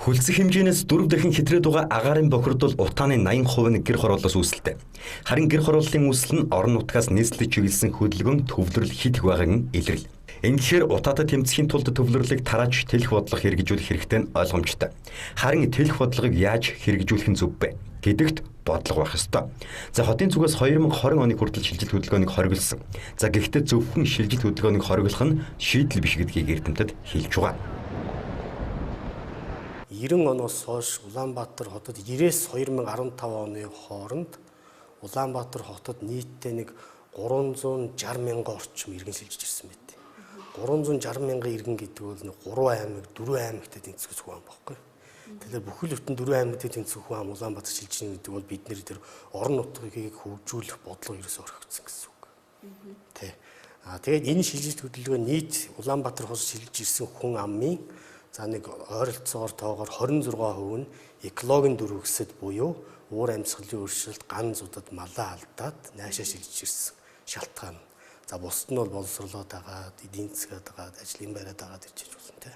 Хөлсөх хэмжээнээс 4 дахин хэтрээд байгаа агаарын бохирдол утааны 80% нь гэр хорооллоос үүсэлтэй. Харин гэр хорооллын үүсэл нь орон нутгаас нийслэж чиглэсэн хөдөлгөөн төвлөрөл хит их байгааг нь илэрл. Ингэхээр утаатай тэмцэхийн тулд төвлөрлийг тарааж тэлэх бодлого хэрэгжүүлэх хэрэгтэй нь ойлгомжтой. Харин тэлэх бодлогыг яаж хэрэгжүүлэх нь зөв бэ гэдэгт бодлого байх ёстой. За хотын зүгээс 2020 оны хүртэл шилжилт хөдөлгөөнийг хориглосон. За гэхдээ зөвхөн шилжилт хөдөлгөөнийг хориглох нь шийдэл биш гэдгийг эрдэмтэд хэлж байгаа. 90 оноос хойш Улаанбаатар хотод 90-с 2015 оны хооронд Улаанбаатар хотод нийтдээ нэг 360 мянган орчим иргэн шилжиж ирсэн байт. 360 мянган иргэн гэдэг бол 3 аймаг, 4 аймагтай тэнцвэх хүн байхгүй. Тэгэхээр бүхэл бүтэн 4 аймагтай тэнцвэх хүн Улаанбаатар шилжиж байгаа гэдэг бол бид нэр дээр орон нутгийг хөгжүүлэх бодлого ерөөсөөр орхигдсон гэсэн үг. Тэгээд энэ шилжилт хөдөлгөөн нийт Улаанбаатар хот шилжиж ирсэн хүн амын за нэг ойролцоогоор тоогоор 26% нь экологийн дөрөв гэсэд буюу уур амьсгалын өөрчлөлт ган зудад малаа алдаад наашаа шилжиж ирсэн шалтгаан. За бусд нь бол боловсруулаад байгаа, эдийн засгаад байгаа, ажлын байраад байгаа гэж болно те.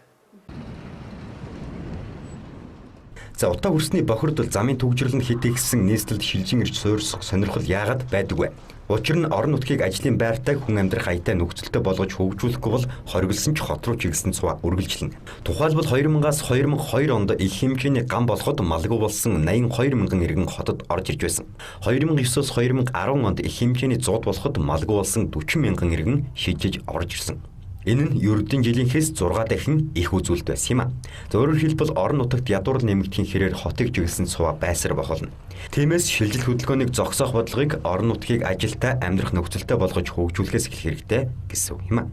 За утаа хүрсний бохирдол замын төгжрөл нь хэт ихсэн нийслэлд шилжин ирж суурьсах сонирхол яагаад байдаг вэ? Учир нь орон нутгийг ажлын байртай хүн амьдрах аятай нөхцөлтэй болгож хөгжүүлэхгүй бол хориглосон ч хот руу чиглэсэн цуваа үргэлжилнэ. Тухайлбал 2000-аас 2002 онд их хэмжээний ган болоход малгүй болсон 82 мянган иргэн хотод орж ирж байсан. 2009-оос 2010 онд их хэмжээний 100 болоход малгүй болсон 40 мянган иргэн шижиж орж ирсэн. Энэ нь ердийн жилийнхээс 6 дахин их үзүүлэлт байсан юм а. Өөрөөр хэлбэл орон нутагт ядуур нэмэгдэхийн хэрээр хотыг чиглэсэн цуваа байсаар болно. Тиймээс шилжилт хөдөлгөөнийг зогсоох бодлогыг орон нутгийг ажилтай амьдрах нөхцөлтэй болгож хөгжүүлэхээс эхлэх хэрэгтэй гэсэн үг юм а.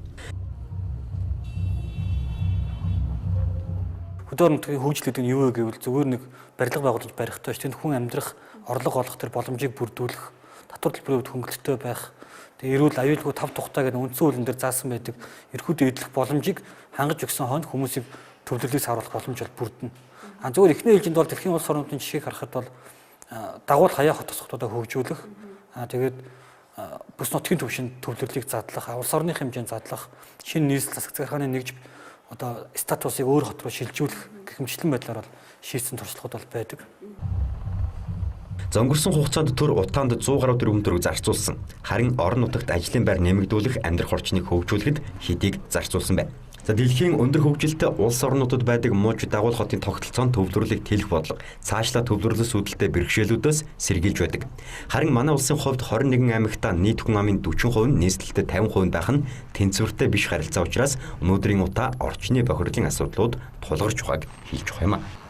Хөдөө орон нутгийн хөгжил гэдэг нь юу вэ гэвэл зүгээр нэг барилга байгуулж барихтай ш. Тэнд хүн амьдрах, орлого олох төр боломжийг бүрдүүлэх, татвар төлбөрийн хувьд хөнгөлөлттэй байх, эрүүл аюулгүй тав тухтай гэдэг үндсэн хуулийн дээр заасан байдаг эрхүүд эдлэх боломжийг хангаж өгсөн хойно хүмүүсийг төвлөрлийг сааруулах боломж бол бүрдэнэ. Зөвхөн эхний ээлжинд бол дэлхийн улс орнуудын жишээг харахад бол дагуул хаяа хот тосготуудаа хөгжүүлэх, тэгээд бүс нутгийн түвшинд төвлөрлийг задлах, улс орны хэмжээнд задлах, шинэ нийслэл засаг захиргааны нэгж одоо статусыг өөр хот руу шилжүүлэх гэх мэтлэн байдлаар бол шийдсэн туршлагууд бол байдаг. За өнгөрсөн хугацаанд төр утаанд 100 гаруй төгрөг төгрөг зарцуулсан. Харин орон нутагт ажлын байр нэмэгдүүлэх, амьдрах орчныг хөгжүүлэхэд хэдийг зарцуулсан байна. За дэлхийн өндөр хөгжилтэй улс орнуудад байдаг мууч дагуул хотын тогтолцоонд төвлөрлийг тэлэх бодлого цаашлаа төвлөрлөс үүдэлтэй бэрхшээлүүдээс сэргийлж байдаг. Харин манай улсын хувьд 21 аймагтаа нийт хүн амын 40% нь нийслэлтэй 50% байх нь тэнцвэртэй биш харилцаа учраас өнөөдрийн утаа орчны бохирдлын асуудлууд тулгарч байгааг хэлж байгаа юм а.